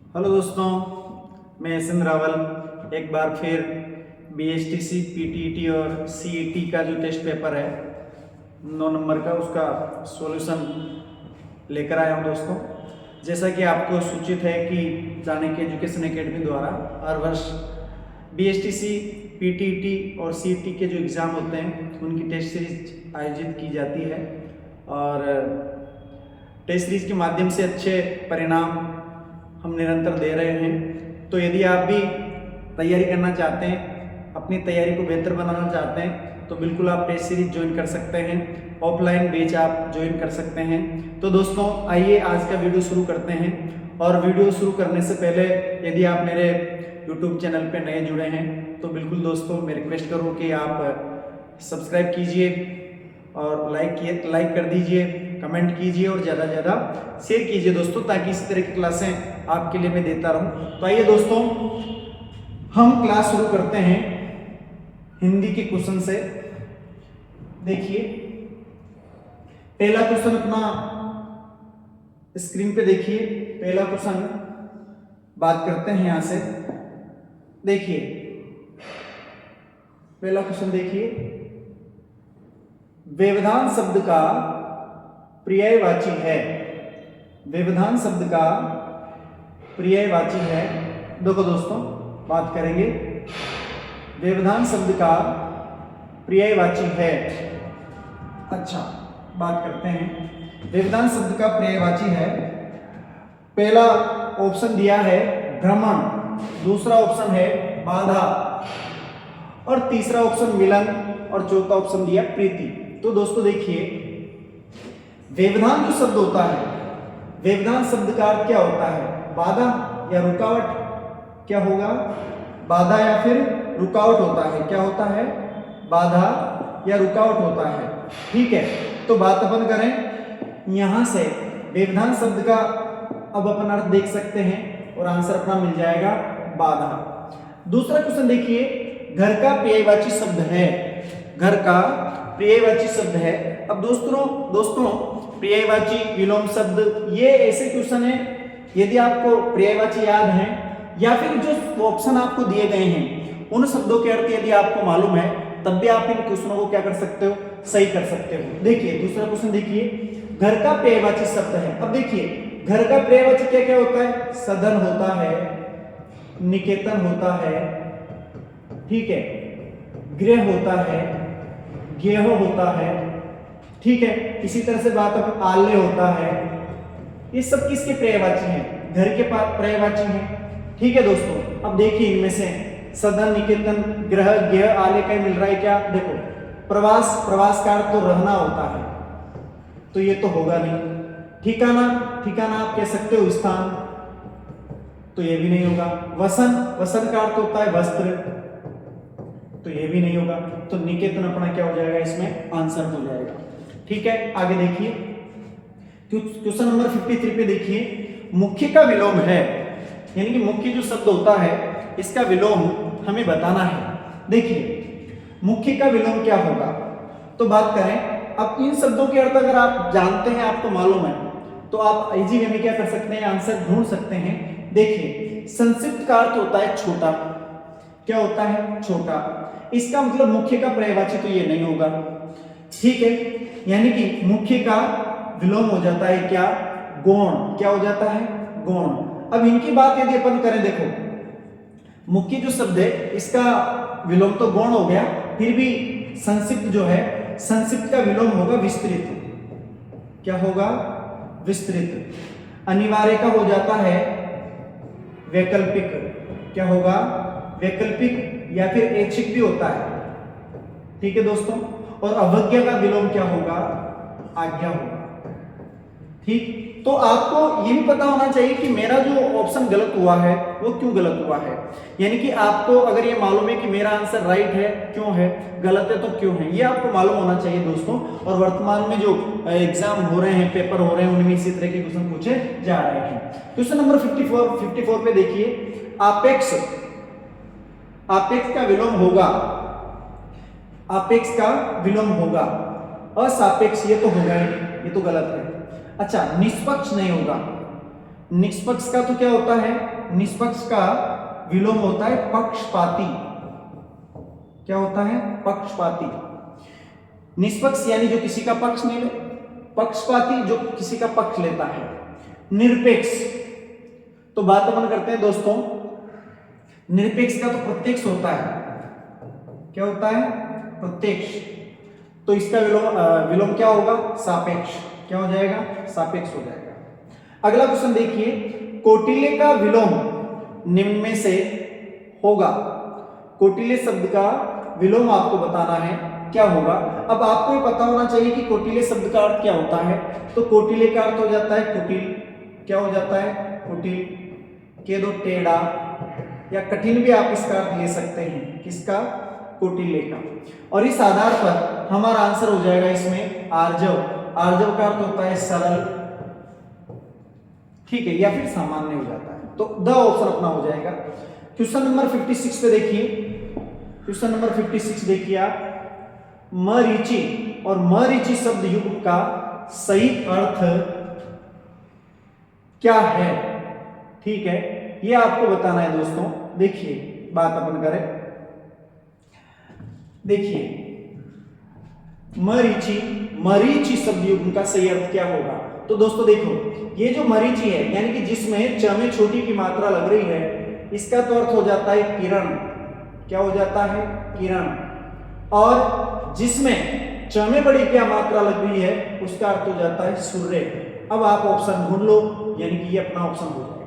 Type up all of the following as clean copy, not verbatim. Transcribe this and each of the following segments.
Hello दोस्तों, मैं SN Rawal एक बार फिर बीएसटीसी, पीटीईटी और सीईटी का जो टेस्ट पेपर है 9 नंबर का, उसका सॉल्यूशन लेकर आया हूं दोस्तों। जैसा कि आपको सूचित है कि चाणक्य एजुकेशन एकेडमी द्वारा हर वर्ष बीएसटीसी, पीटीईटी और सीईटी के जो एग्ज़ाम होते हैं उनकी टेस्ट सीरीज आयोजित की जाती है और टेस्ट सीरीज के माध्यम से अच्छे परिणाम हम निरंतर दे रहे हैं। तो यदि आप भी तैयारी करना चाहते हैं, अपनी तैयारी को बेहतर बनाना चाहते हैं, तो बिल्कुल आप टेस्ट सीरीज ज्वाइन कर सकते हैं। ऑफलाइन बैच आप ज्वाइन कर सकते हैं। तो दोस्तों आइए आज का वीडियो शुरू करते हैं। और वीडियो शुरू करने से पहले यदि आप मेरे यूट्यूब चैनल पे नए जुड़े हैं तो बिल्कुल दोस्तों मैं रिक्वेस्ट करूँ कि आप सब्सक्राइब कीजिए और लाइक कर दीजिए, कमेंट कीजिए और ज़्यादा से ज़्यादा शेयर कीजिए दोस्तों, ताकि इस तरह की क्लासें आपके लिए मैं देता रहूं। तो आइए दोस्तों हम क्लास शुरू करते हैं हिंदी के क्वेश्चन से। देखिए पहला क्वेश्चन अपना स्क्रीन पे देखिए। पहला क्वेश्चन बात करते हैं यहां से। देखिए पहला क्वेश्चन देखिए, व्यवधान शब्द का पर्यायवाची है। व्यवधान शब्द का पर्यायवाची है। देखो दोस्तों बात करेंगे, व्यवधान शब्द का पर्यायवाची है। अच्छा बात करते हैं, व्यवधान शब्द का पर्यायवाची है। पहला ऑप्शन दिया है भ्रमण, दूसरा ऑप्शन है बाधा और तीसरा ऑप्शन मिलन और चौथा ऑप्शन दिया प्रीति। तो दोस्तों देखिए व्यवधान जो शब्द होता है, व्यवधान शब्द का अर्थ क्या होता है? बाधा या रुकावट। क्या होगा? बाधा या फिर रुकावट होता है। क्या होता है? बाधा या रुकावट होता है। ठीक है, तो बात अपन करें यहां से व्यवधान शब्द का अब अपन अर्थ देख सकते हैं और आंसर अपना मिल जाएगा बाधा। दूसरा क्वेश्चन देखिए, घर का पर्यायवाची शब्द है। घर का पर्यायवाची शब्द है। अब दोस्तों पर्यायवाची, विलोम शब्द, ये ऐसे क्वेश्चन है यदि आपको पर्यायवाची याद है या फिर जो ऑप्शन आपको दिए गए हैं उन शब्दों के अर्थ यदि आपको मालूम है तब भी आप इन क्वेश्चनों को क्या कर सकते हो? सही कर सकते हो। देखिए दूसरा क्वेश्चन देखिए, घर का पर्यायवाची शब्द है। अब देखिए घर का पर्यायवाची क्या क्या होता है? सदन होता है, निकेतन होता है, ठीक है, गृह होता है, गेह होता है, ठीक है। इसी तरह से बात अब आल्य होता है। ये सब किसके पर्यायवाची हैं? घर के पर्यायवाची हैं। ठीक है दोस्तों, अब देखिए इनमें से सदन, निकेतन, गृह, गेह, आल्य का मिल रहा है क्या? देखो प्रवास का अर्थ तो रहना होता है, तो ये तो होगा नहीं। ठिकाना आप कह सकते हो स्थान, तो ये भी नहीं होगा। वसन का अर्थ होता है वस्त्र, तो ये भी नहीं होगा। तो निकेतन अपना क्या हो जाएगा? इसमें आंसर हो जाएगा। ठीक है, आगे देखिए क्वेश्चन नंबर 53 पे देखिए, मुख्य का विलोम है, यानी कि मुख्य जो शब्द होता है इसका विलोम हमें बताना है। देखिए मुख्य का विलोम क्या होगा? तो बात करें, अब इन शब्दों के अर्थ अगर आप जानते हैं, आपको मालूम है, तो आप इजी वे में क्या कर सकते हैं? आंसर ढूंढ सकते हैं। देखिए संक्षिप्त का अर्थ होता है छोटा। क्या होता है? छोटा। इसका मतलब मुख्य का पर्यायवाची तो ये नहीं होगा। ठीक है, यानी कि मुख्य का विलोम हो जाता है क्या? गौण। क्या हो जाता है? गौण। अब इनकी बात यदि अपन करें, देखो मुख्य जो शब्द है इसका विलोम तो गौण हो गया, फिर भी संक्षिप्त जो है, संक्षिप्त का विलोम होगा विस्तृत। क्या होगा? विस्तृत। अनिवार्य का हो जाता है वैकल्पिक। क्या होगा? वैकल्पिक या फिर ऐच्छिक भी होता है। ठीक है दोस्तों, और अवज्ञा का विलोम क्या होगा? आज्ञा होगा। ठीक, तो आपको ये भी पता होना चाहिए कि मेरा जो ऑप्शन गलत हुआ है वो क्यों गलत हुआ है। यानी कि आपको अगर ये मालूम है कि मेरा आंसर राइट है, क्यों है, गलत है तो क्यों है, ये आपको मालूम होना चाहिए दोस्तों। और वर्तमान में जो एग्जाम हो रहे हैं, पेपर हो रहे हैं, उनमें इसी तरह के क्वेश्चन पूछे जा रहे हैं। क्वेश्चन नंबर 54 पे देखिए, आपेक्ष का विलोम होगा। आपेक्ष का विलोम होगा। असापेक्ष ये तो होगा ही, ये तो गलत है। अच्छा, निष्पक्ष नहीं होगा। निष्पक्ष का तो क्या होता है, निष्पक्ष का विलोम होता है पक्षपाती। क्या होता है, पक्षपाती। निष्पक्ष यानी जो किसी का पक्ष नहीं ले, पक्षपाती जो किसी का पक्ष लेता है। निरपेक्ष, तो बात अपन करते हैं दोस्तों, निरपेक्ष का तो प्रत्यक्ष होता है। क्या होता है, प्रत्यक्ष। तो इसका विलोम क्या होगा, सापेक्ष। क्या हो जाएगा, सापेक्ष हो जाएगा। अगला क्वेश्चन देखिए, कोटिल्य का विलोम निम्न में से होगा। कोटिल्य शब्द का विलोम आपको बताना है, क्या होगा। अब आपको ये पता होना चाहिए कि कोटिल्य शब्द का अर्थ क्या होता है। तो कोटिल्य का अर्थ हो जाता है कुटिल। क्या हो जाता है, कुटिल। के दो टेढ़ा या कठिन भी आप इसका अर्थ ले सकते हैं। किसका, कोटिल्य का। और इस आधार पर हमारा आंसर हो जाएगा इसमें आर्जव। आर्जव का अर्थ होता है सरल, ठीक है, या फिर सामान्य हो जाता है। तो द ऑप्शन अपना हो जाएगा। क्वेश्चन नंबर 56 पे देखिए, क्वेश्चन नंबर 56 देखिए आप, मरीचि और मरीचि शब्द युग्म का सही अर्थ क्या है, ठीक है, ये आपको बताना है दोस्तों। देखिए बात अपन करें, देखिए मरीचि, मरीचि शब्द युग्म का सही अर्थ क्या होगा। तो दोस्तों देखो, ये जो मरीचि है यानी कि जिसमें च में छोटी की मात्रा लग रही है, इसका तो अर्थ हो जाता है किरण। क्या हो जाता है, किरण। और जिसमें च में बड़ी क्या मात्रा लग रही है, उसका अर्थ हो जाता है सूर्य। अब आप ऑप्शन ढूंढ लो, यानी कि ये अपना ऑप्शन हो जाएगा।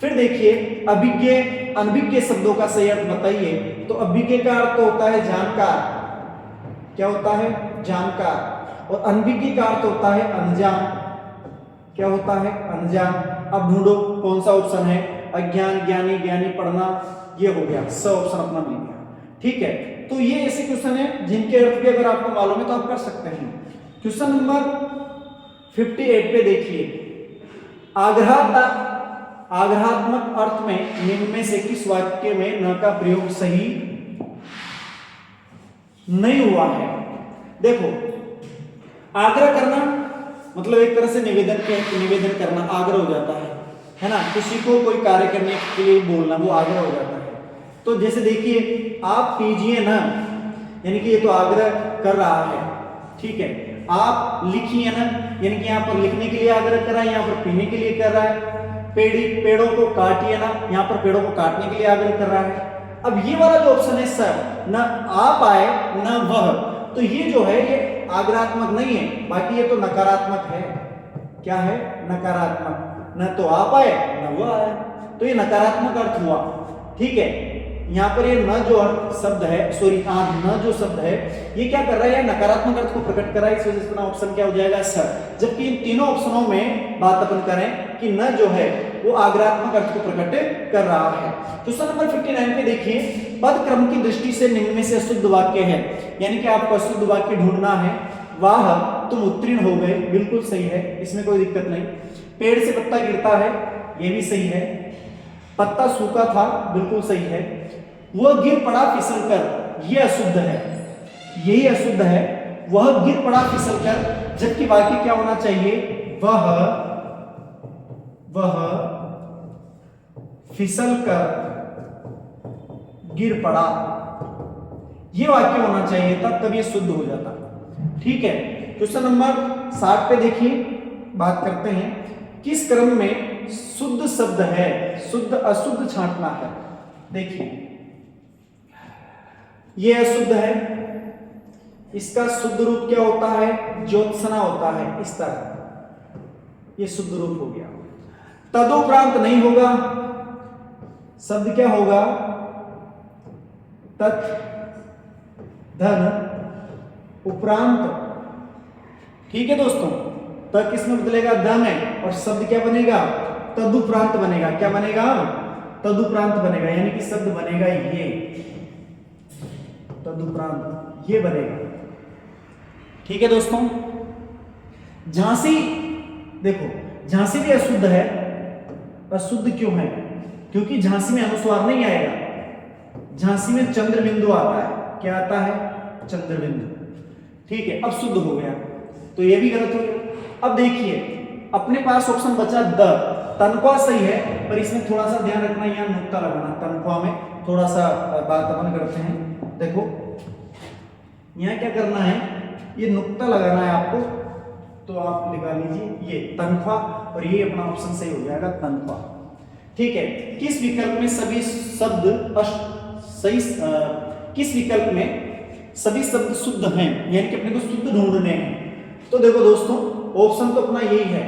फिर देखिए, अभिज्ञ अनभिज्ञ शब्दों का सही अर्थ बताइए। तो अभिज्ञ का अर्थ तो होता है जानकार। क्या होता है, जानकार। और अनभिज्ञ का अर्थ होता है अनजान। क्या होता है, अनजान। अब ढूंढो कौन सा ऑप्शन है। अज्ञान, ज्ञानी, ज्ञानी पढ़ना, ये हो गया। स ऑप्शन अपना मिल गया, ठीक है। तो ये ऐसे क्वेश्चन है जिनके अर्थ भी अगर आपको मालूम है तो आप कर सकते हैं। क्वेश्चन नंबर 58 पे देखिए, आग्रहात्मक अर्थ में निम्न में से किस वाक्य में न का प्रयोग सही नहीं हुआ है। देखो, आग्रह करना मतलब एक तरह से निवेदन करना आग्रह हो जाता है ना। किसी को कोई कार्य करने के लिए बोलना, वो आग्रह हो जाता है। तो जैसे देखिए, आप पीजिए ना, यानी कि ये तो आग्रह कर रहा है, ठीक है। आप लिखिए ना, यानी कि यहाँ पर लिखने के लिए आग्रह कर रहा है, यहाँ पर पीने के लिए कर रहा है। पेड़ों को काटिए ना, यहाँ पर पेड़ों को काटने के लिए आग्रह कर रहा है। अब ये वाला जो ऑप्शन है सर, न आप आए न वह, तो ये जो है ये आग्रहात्मक नहीं है, बाकी ये तो नकारात्मक है। क्या है, नकारात्मक। न तो आप आए न वह आए, तो ये नकारात्मक अर्थ हुआ, ठीक है। यहाँ पर ये न जो शब्द है, सॉरी न जो शब्द है, ये क्या कर रहा है, नकारात्मक अर्थ को प्रकट कर रहा है। इस वजह से अपना ऑप्शन क्या हो जाएगा, सर। जबकि इन तीनों ऑप्शनों में बात अपन करें कि न जो है वो आग्रहात्मक अर्थ को प्रकट कर रहा है। क्वेश्चन नंबर 59 पे देखिए, पद क्रम की दृष्टि से निम्न में से अशुद्ध वाक्य है, यानी कि आपको अशुद्ध वाक्य ढूंढना है। वाह तुम उत्तीर्ण हो गए, बिल्कुल सही है, इसमें कोई दिक्कत नहीं। पेड़ से पत्ता गिरता है, ये भी सही है। पत्ता सूखा था, बिल्कुल सही है। वह गिर पड़ा फिसल कर, यह अशुद्ध है, यही अशुद्ध है। वह गिर पड़ा फिसल कर, जबकि वाक्य क्या होना चाहिए, वह फिसल कर गिर पड़ा, यह वाक्य होना चाहिए था, तब यह शुद्ध हो जाता, ठीक है। क्वेश्चन नंबर 60 पे देखिए, बात करते हैं किस क्रम में शुद्ध शब्द है, शुद्ध अशुद्ध छांटना है। देखिए, यह अशुद्ध है, इसका शुद्ध रूप क्या होता है, ज्योत्सना होता है, इस तरह, यह शुद्ध रूप हो गया। तदुपरांत नहीं होगा, शब्द क्या होगा, तत् धन उपरांत, ठीक है दोस्तों। तत् किसमें बदलेगा, ध में, और शब्द क्या बनेगा, तदुपरांत बनेगा। क्या बनेगा, तदुपरांत बनेगा, यानी कि शब्द बनेगा ये, तदुपरांत ये बनेगा, ठीक है दोस्तों। झांसी, देखो झांसी भी अशुद्ध है। अशुद्ध क्यों है, क्योंकि झांसी में अनुस्वार नहीं आएगा, झांसी में चंद्र बिंदु आता है। क्या आता है, चंद्र बिंदु, ठीक है। अब शुद्ध हो गया, तो ये भी गलत हो गया। अब देखिए, अपने पास ऑप्शन बचा द, तनख्वाह सही है, पर इसमें थोड़ा सा ध्यान रखना, यहाँ नुक्ता लगाना। तनख्वाह में थोड़ा सा बात अपन करते हैं। देखो यहाँ क्या करना है, ये नुक्ता लगाना है आपको, तो आप लगा लीजिए ये तनख्वाह, और ये अपना ऑप्शन सही हो जाएगा, तनख्वाह। ठीक है। किस विकल्प में सभी शब्द किस विकल्प में सभी शब्द शुद्ध हैं, यानी कि अपने को शुद्ध ढूंढने हैं। तो देखो दोस्तों, ऑप्शन तो अपना यही है,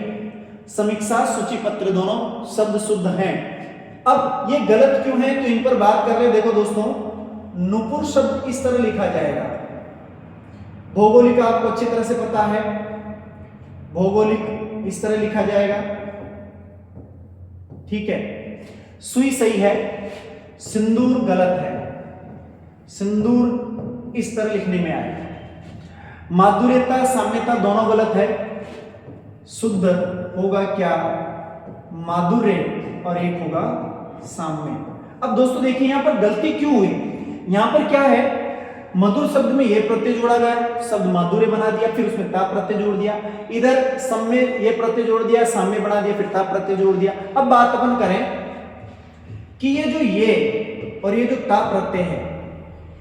समीक्षा, सूची पत्र, दोनों शब्द शुद्ध हैं। अब ये गलत क्यों है, तो इन पर बात कर रहे हैं। देखो दोस्तों, नुपुर शब्द इस तरह लिखा जाएगा, भौगोलिक आपको अच्छी तरह से पता है, भौगोलिक इस तरह लिखा जाएगा। ठीक है। सुई सही है, सिंदूर गलत है, सिंदूर इस तरह लिखने में आएगा। माधुर्यता, साम्यता दोनों गलत है, शुद्ध होगा क्या, माधुर्य, और एक होगा साम्य। अब दोस्तों देखिए यहां पर गलती क्यों हुई, यहां पर क्या है, मधुर शब्द में ये प्रत्यय जोड़ा गया, शब्द माधुर्य बना दिया, फिर उसमें ता प्रत्यय जोड़ दिया, इधर सम्य ये प्रत्यय जोड़ दिया, साम्य बना दिया, फिर ता प्रत्यय जोड़ दिया। अब बात अपन करें कि ये जो ये और ये जो ता प्रत्यय है,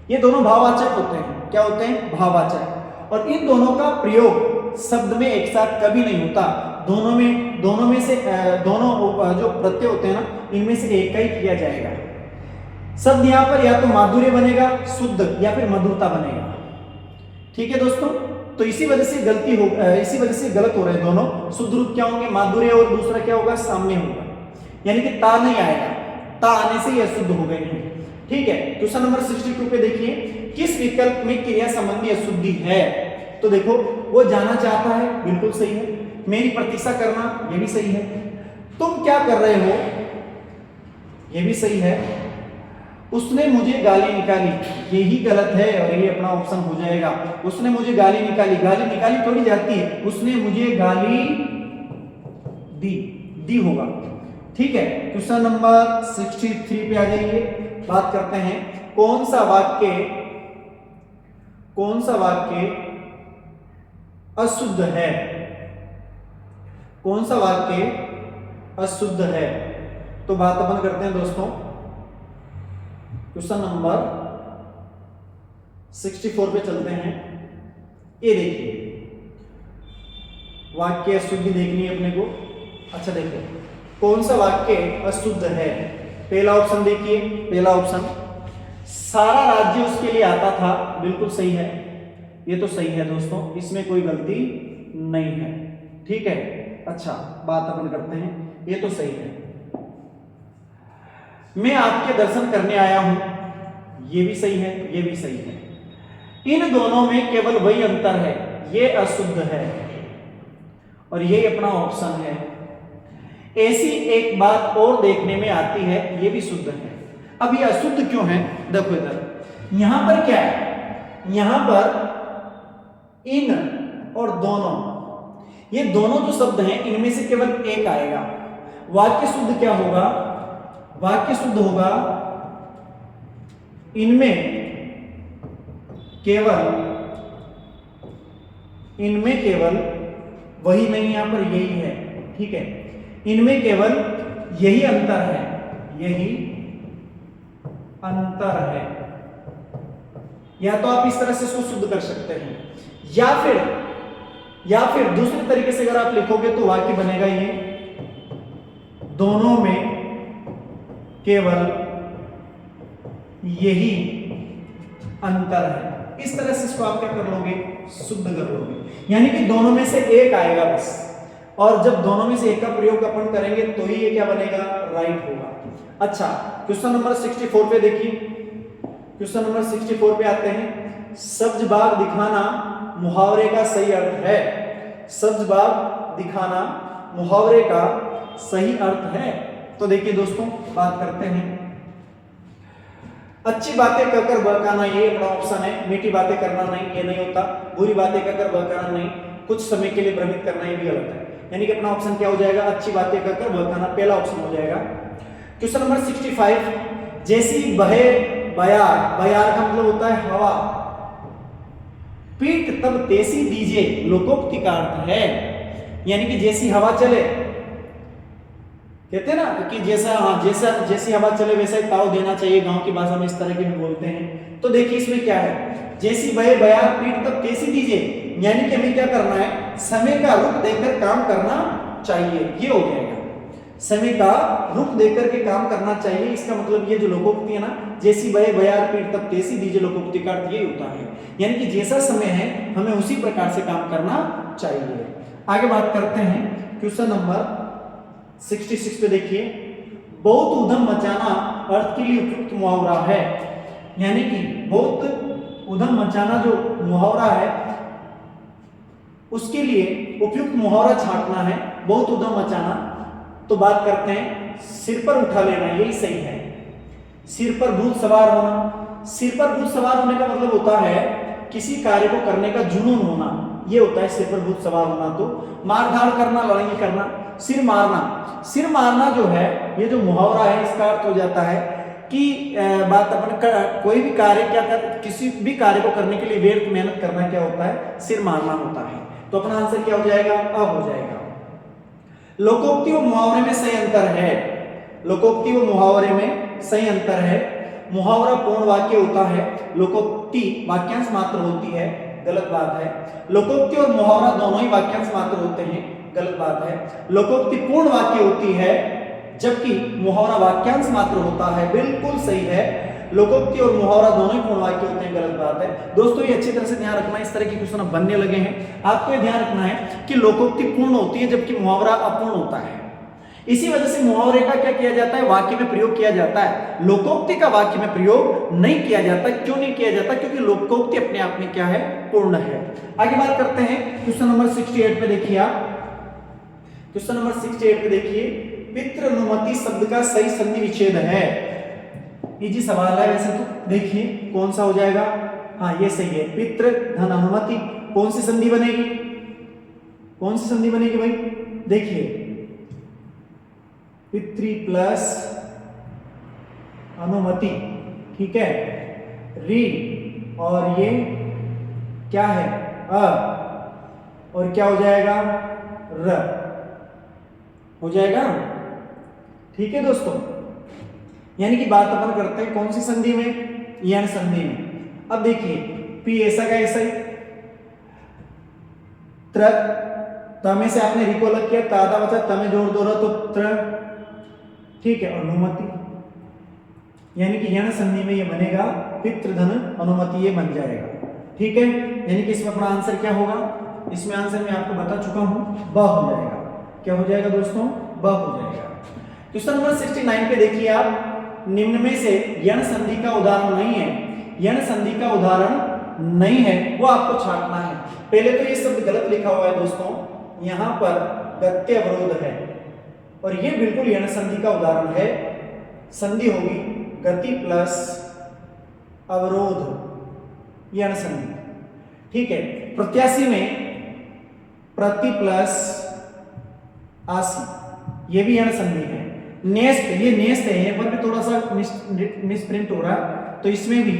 ये दोनों भाववाचक होते हैं। क्या होते हैं, भाववाचक, और इन दोनों का प्रयोग शब्द में एक साथ कभी नहीं होता। दोनों में से दोनों जो प्रत्यय होते हैं ना, इनमें से एक का ही किया जाएगा। शब्द यहां पर या तो माधुर्य बनेगा, शुद्ध, या फिर मधुरता बनेगा। ठीक है दोस्तों, तो इसी वजह से गलत हो रहे हैं दोनों। शुद्ध रूप क्या होंगे, माधुर्य, और दूसरा क्या होगा, साम्य होगा, यानी कि ता नहीं आएगा, ता आने से ये अशुद्ध हो गए हैं। ठीक है। क्वेश्चन नंबर 62 पे देखिए, किस विकल्प में क्रिया संबंधी अशुद्धि है। तो देखो, वो जाना चाहता है, बिल्कुल सही है। मेरी प्रतीक्षा करना, ये भी सही है। तुम क्या कर रहे हो, ये भी सही है। उसने मुझे गाली निकाली, यही गलत है, और ये अपना ऑप्शन हो जाएगा। उसने मुझे गाली निकाली, गाली निकाली थोड़ी जाती है, उसने मुझे गाली दी होगा। ठीक है। क्वेश्चन नंबर 63 पे आ जाइए। बात करते हैं, कौन सा वाक्य अशुद्ध है, कौन सा वाक्य अशुद्ध है। तो बात अपन करते हैं दोस्तों, क्वेश्चन नंबर 64 पे चलते हैं। ये देखिए, वाक्य अशुद्धि देखनी है अपने को। अच्छा देखो, कौन सा वाक्य अशुद्ध है। पहला ऑप्शन देखिए, पहला ऑप्शन, सारा राज्य उसके लिए आता था, बिल्कुल सही है, ये तो सही है दोस्तों, इसमें कोई गलती नहीं है। ठीक है। अच्छा, बात अपन करते हैं, ये तो सही है। मैं आपके दर्शन करने आया हूं, ये भी सही है, ये भी सही है। इन दोनों में केवल वही अंतर है, ये अशुद्ध है, और ये अपना ऑप्शन है। ऐसी एक बात और देखने में आती है, ये भी शुद्ध है। अब ये अशुद्ध क्यों है, देखो इधर, यहां पर क्या है, यहां पर इन और दोनों, ये दोनों जो शब्द हैं, इनमें से केवल एक आएगा। वाक्य शुद्ध क्या होगा, वाक्य शुद्ध होगा इनमें केवल वही नहीं, यहां पर यही है। ठीक है। इनमें केवल यही अंतर है, यही अंतर है। या तो आप इस तरह से इसको शुद्ध कर सकते हैं, या फिर दूसरे तरीके से अगर आप लिखोगे तो वाक्य बनेगा ये, दोनों में केवल यही अंतर है। इस तरह से इसको आप क्या कर लोगे, शुद्ध कर लोगे, यानी कि दोनों में से एक आएगा बस। और जब दोनों में से एक का प्रयोग अपन करेंगे तो ही ये क्या बनेगा, राइट होगा। अच्छा, क्वेश्चन नंबर 64 पे देखिए, क्वेश्चन नंबर 64 पे आते हैं। सब्ज बाग दिखाना मुहावरे का सही अर्थ है, सब्ज बाग दिखाना मुहावरे का सही अर्थ है। तो देखिए दोस्तों, बात करते हैं, अच्छी बातें कहकर बहकाना, ये अपना ऑप्शन है। मीठी बातें करना नहीं, ये नहीं होता। बुरी बातें कहकर बहकाना नहीं, कुछ समय के लिए भ्रमित करना, ये भी गलत है। यानी कि अपना ऑप्शन क्या हो जाएगा, अच्छी बातें कहकर बहकाना, पहला ऑप्शन हो जाएगा। क्वेश्चन नंबर 65, जैसी बहे बयार, बयार का मतलब होता है हवा, पीठ तब तेसी दीजिए लोकोक्ति का अर्थ है, यानी कि जैसी हवा चले कहते हैं ना कि जैसी हवा चले वैसा ही ताव देना चाहिए, गांव की भाषा में इस तरह के भी बोलते हैं। तो देखिए इसमें क्या है, जैसी बहे बयार पीठ तब कैसी दीजिए, यानी कि हमें क्या करना है, समय का रुख देकर काम करना चाहिए, ये हो जाएगा। समय का रुख देकर के काम करना चाहिए, इसका मतलब ये जो लोकोक्ति है ना, जैसी बहे बयार पीठ तब कैसी दीजिए, लोकोक्ति का अर्थ ये होता है, यानी कि जैसा समय है हमें उसी प्रकार से काम करना चाहिए। आगे बात करते हैं क्वेश्चन नंबर 66 पे देखिए, बहुत उधम मचाना अर्थ के लिए उपयुक्त मुहावरा है, यानी कि बहुत उधम मचाना जो मुहावरा है उसके लिए उपयुक्त मुहावरा छांटना है, बहुत उधम मचाना। तो बात करते हैं सिर पर उठा लेना, यही सही है। सिर पर भूत सवार होना, सिर पर भूत सवार होने का मतलब होता है किसी कार्य को करने का जुनून होना, ये होता है सिर पर भूत सवार होना। तो मारधाड़ करना, लड़ाई करना, सिर मारना, सिर मारना जो है ये जो मुहावरा है इसका अर्थ हो जाता है कि बात अपन कोई भी कार्य किसी भी कार्य को करने के लिए व्यर्थ मेहनत करना क्या होता है, सिर मारना होता है। तो अपना आंसर क्या हो जाएगा, अ हो जाएगा। लोकोक्ति व मुहावरे में सही अंतर है, लोकोक्ति व मुहावरे में सही अंतर है। मुहावरा पूर्ण वाक्य होता है, लोकोक्ति वाक्यांश मात्र होती है, गलत बात है। लोकोक्ति और मुहावरा दोनों ही वाक्यांश मात्र होते हैं, गलत बात है। लोकोक्ति पूर्ण वाक्य होती है जबकि मुहावरा वाक्यांश मात्र होता है, बिल्कुल सही है। लोकोक्ति और मुहावरा दोनों ही पूर्ण वाक्य होते हैं, गलत बात है। दोस्तों ये अच्छी तरह से ध्यान रखना, इस तरह के क्वेश्चन बनने लगे हैं, आपको ये ध्यान रखना है कि लोकोक्ति पूर्ण होती है जबकि मुहावरा अपूर्ण होता है। इसी वजह से मुहावरे का क्या किया जाता है, वाक्य में प्रयोग किया जाता है, लोकोक्ति का वाक्य में प्रयोग नहीं किया जाता। क्यों नहीं किया जाता, क्योंकि लोकोक्ति अपने आप में क्या है, पूर्ण है। आगे बात करते हैं क्वेश्चन नंबर 68 पे देखिए आप, क्वेश्चन नंबर 68 पे देखिए, पितृ अनुमति शब्द का सही संधि विच्छेद है। इजी सवाल है वैसे तो, देखिए कौन सा हो जाएगा, हाँ ये सही है, पितृ धन अनुमति। कौन सी संधि बनेगी, कौन सी संधि बनेगी भाई, देखिए पितृ प्लस अनुमति, ठीक है, री और ये क्या है, अ, और क्या हो जाएगा, र हो जाएगा, ठीक है दोस्तों। यानी कि बात अपन करते हैं कौन सी संधि में, यण संधि में। अब देखिए पी ऐसा का ऐसा ही, त्र तमे से आपने रिको अलग किया, तादा बचा, तमे जोड़ दो रहा तो त्र, ठीक है, अनुमति, यानी कि यण संधि में ये बनेगा पितृधन अनुमति, ये बन जाएगा, ठीक है। यानी कि इसमें अपना आंसर क्या होगा, इसमें आंसर मैं आपको बता चुका हूं, ब हो जाएगा। क्या हो जाएगा दोस्तों, ब हो जाएगा। क्वेश्चन नंबर 69 पे देखिए आप, निम्न में से यण संधि का उदाहरण नहीं है, यण संधि का उदाहरण नहीं है वो आपको छांटना है। पहले तो ये शब्द गलत लिखा हुआ है दोस्तों, यहां पर गत्य अवरोध है और ये बिल्कुल यण संधि का उदाहरण है। संधि होगी गति प्लस अवरोध, यण संधि, ठीक है। प्रत्याशी में प्रति प्लस आसी, ये भी यण संधि है। नेस्त, ये नेस्त है, यहाँ पर भी थोड़ा सा मिसप्रिंट हो रहा है, तो इसमें भी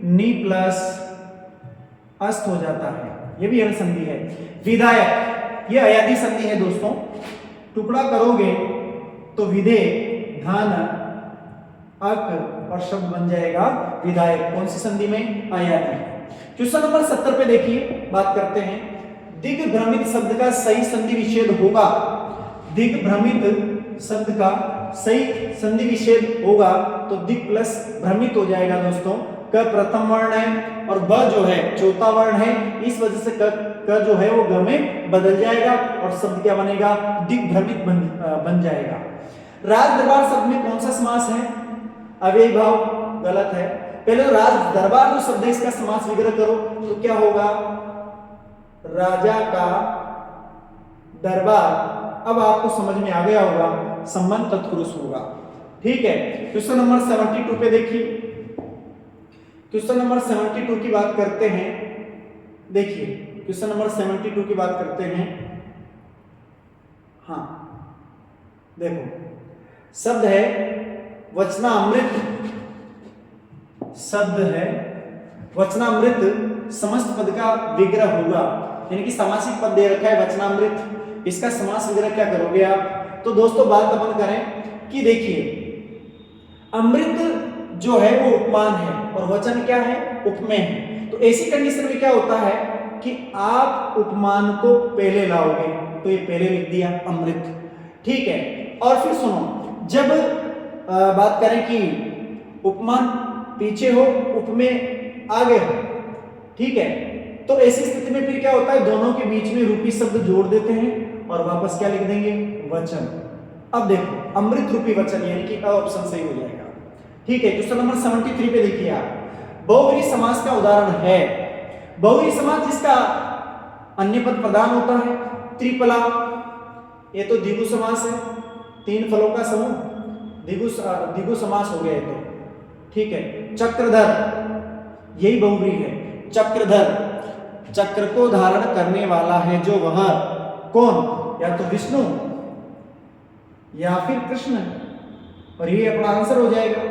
नी प्लस अस्त हो जाता है, ये भी यण संधि है। विधायक, ये अयादी संधि है दोस्तों, टुकड़ा करोगे तो विधे धन अक और शब्द बन जाएगा विधायक। कौन सी संधि में, अयादी। क्वेश्चन नंबर 70 पे देखिए, बात करते हैं दिग्भ्रमित शब्द का सही संधि विच्छेद होगा। दिग्भ्रमित शब्द का सही संधि विच्छेद होगा तो दिग प्लस भ्रमित हो जाएगा दोस्तों। क प्रथम वर्ण है और ब जो है चौथा वर्ण है, इस वजह से क जो है वो ग में बदल जाएगा और शब्द क्या बनेगा, दिग्भ्रमित बन जाएगा। राज दरबार शब्द में कौन सा समास है, अव्ययी भाव, गलत है। पहले तो राज दरबार जो शब्द है इसका समास विग्रह करो तो क्या होगा, राजा का दरबार। अब आपको समझ में आ गया होगा, संबंध तत्पुरुष होगा, ठीक है। क्वेश्चन नंबर 72 पे देखिए, क्वेश्चन नंबर 72 की बात करते हैं। देखिए क्वेश्चन नंबर 72 की बात करते हैं। हाँ देखो, शब्द है वचनामृत, शब्द है वचनामृत, समस्त पद का विग्रह होगा, यानी कि समासिक पद दे रखा है वचनामृत, इसका समास विग्रह क्या करोगे आप, तो दोस्तों बात अपन करें कि देखिए अमृत जो है वो उपमान है और वचन क्या है, उपमेय है। तो ऐसी कंडीशन में क्या होता है कि आप उपमान को पहले लाओगे, तो ये पहले लिख दिया अमृत, ठीक है। और फिर सुनो, जब बात करें कि उपमान पीछे हो, उपमेय आगे हो, ठीक है, तो ऐसी स्थिति में फिर क्या होता है, दोनों के बीच में रूपी शब्द जोड़ देते हैं और वापस क्या लिख देंगे, वचन। अब देखो अमृत रूपी वचन यानी कि ऑप्शन सही हो जाएगा, ठीक है। क्वेश्चन नंबर 73 पे देखिए आप, बहुव्रीहि समास का उदाहरण है। बहुव्रीहि समास जिसका अन्य पद प्रधान होता है, त्रिफला, ये तो द्विगु समास है, तीन फलों का समूह, द्विगु समास हो गया ये तो, ठीक है। चक्रधर, यही बहुव्रीहि है, चक्रधर, चक्र को धारण करने वाला है जो वह कौन, या तो विष्णु या फिर कृष्ण, और ये अपना आंसर हो जाएगा।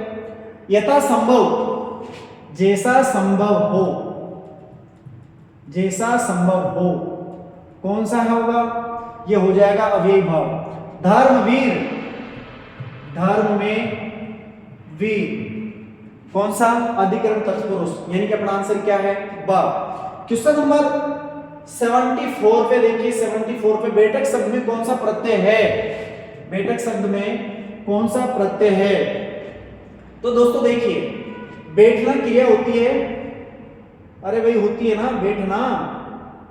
यथा संभव, जैसा संभव हो, जैसा संभव हो, कौन सा होगा, ये हो जाएगा अव्ययी भाव। धर्मवीर, धर्म में वीर, कौन सा, अधिकरण तत्पुरुष, यानी कि अपना आंसर क्या है, ब। क्वेश्चन नंबर 74 पे देखिए, 74 पे बेटक शब्द में कौन सा प्रत्यय है, बेटक शब्द में कौन सा प्रत्यय है। तो दोस्तों देखिए बैठना क्रिया होती है, अरे भाई होती है ना, बैठना,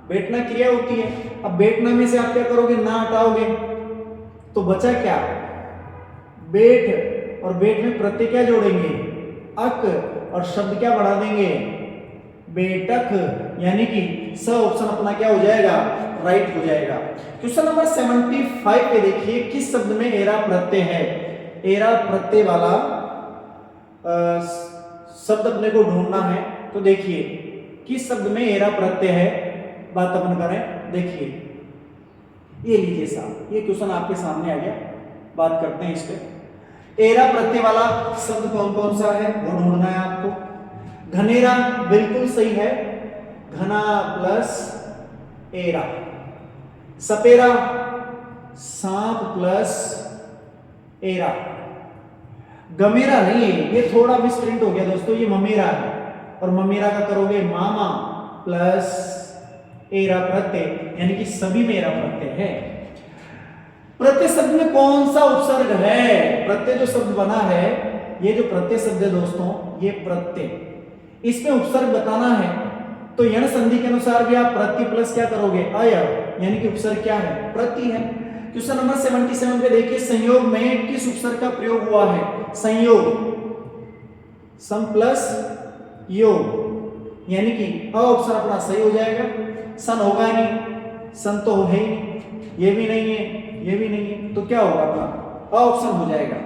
बैठना क्रिया होती है। अब बैठना में से आप क्या करोगे, ना हटाओगे तो बचा क्या, बैठ, और बैठ में प्रत्यय क्या जोड़ेंगे, अक, और शब्द क्या बढ़ा देंगे, बेटक, यानी कि स ऑप्शन अपना क्या हो जाएगा, राइट हो जाएगा। क्वेश्चन नंबर 75 पे देखिए, किस शब्द में एरा प्रत्यय है, एरा प्रत्यय वाला शब्द अपने को ढूंढना है। तो देखिए किस शब्द में एरा प्रत्यय है, बात अपन करें, देखिए ये लीजिए साहब, ये क्वेश्चन आपके सामने आ गया, बात करते हैं इस पे। एरा प्रत्यय वाला शब्द कौन कौन सा है वो ढूंढना है आपको। घनेरा बिल्कुल सही है, घना प्लस एरा। सपेरा, सांप प्लस एरा। गमेरा नहीं है, ये थोड़ा मिसप्रिंट हो गया दोस्तों, ये ममेरा है, और ममेरा का करोगे मामा प्लस एरा प्रत्यय, यानी कि सभी में एरा प्रत्यय है। प्रत्यय शब्द में कौन सा उपसर्ग है, प्रत्यय जो शब्द बना है, ये जो प्रत्यय शब्द है दोस्तों, ये प्रत्यय, इसमें उपसर्ग बताना है तो यण संधि के अनुसार भी आप प्रत्यय प्लस क्या करोगे, अय, यानी कि उपसर्ग क्या है, प्रत्यय है। क्वेश्चन नंबर 77 पे देखिए, संयोग में किस उपसर्ग का प्रयोग हुआ है, संयोग, सम प्लस योग, यानी कि अ ऑप्शन अपना सही हो जाएगा। सन होगा ही नहीं, सन तो है ही नहीं, ये भी नहीं है, ये भी नहीं है, तो क्या होगा अपना अ ऑप्शन हो जाएगा।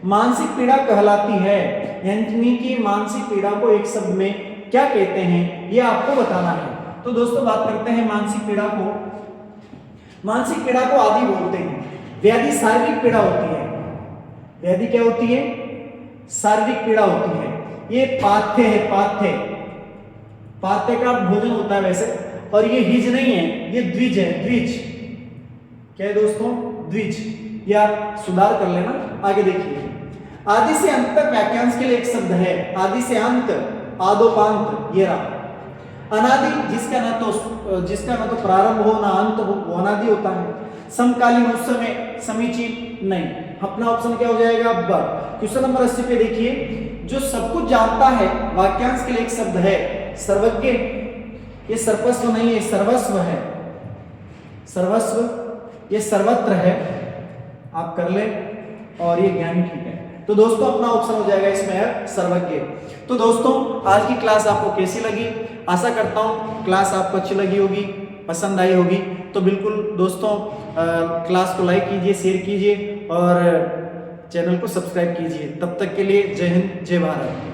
मानसिक पीड़ा कहलाती है, यानी कि मानसिक पीड़ा को एक शब्द में क्या कहते हैं, ये आपको बताना है। तो दोस्तों बात करते हैं मानसिक पीड़ा को। मानसिक पीड़ा को आदि बोलते हैं। व्याधि शारीरिक पीड़ा होती है, व्याधि क्या होती है, शारीरिक पीड़ा होती है। ये पाथ्य है, पाथ्य, पाथ्य का भोजन होता है वैसे, और ये हिज नहीं है, ये द्विज है, द्विज, क्या है दोस्तों, द्विज, या सुधार कर लेना। आगे देखिए, आदि से अंत तक वाक्यांश के लिए एक शब्द है, आदि से अंत, आदोपांत, ये रहा। अनादि, जिसका न तो प्रारंभ हो ना अंत हो, वो अनादि होता है। समकालीन, उस समय, समीचीन नहीं, अपना ऑप्शन क्या हो जाएगा, ब। क्वेश्चन नंबर 80 पे देखिए, जो सब कुछ जानता है, वाक्यांश के लिए एक शब्द है, सर्वज्ञ, ये सर्वस्व नहीं है, सर्वस्व है, सर्वस्व, ये सर्वत्र है, आप कर ले, और ये ज्ञानी, ठीक है। तो दोस्तों अपना ऑप्शन हो जाएगा इसमें है सर्वज्ञ। तो दोस्तों आज की क्लास आपको कैसी लगी, आशा करता हूँ क्लास आपको अच्छी लगी होगी, पसंद आई होगी। तो बिल्कुल दोस्तों क्लास को लाइक कीजिए, शेयर कीजिए और चैनल को सब्सक्राइब कीजिए। तब तक के लिए जय हिंद, जय भारत।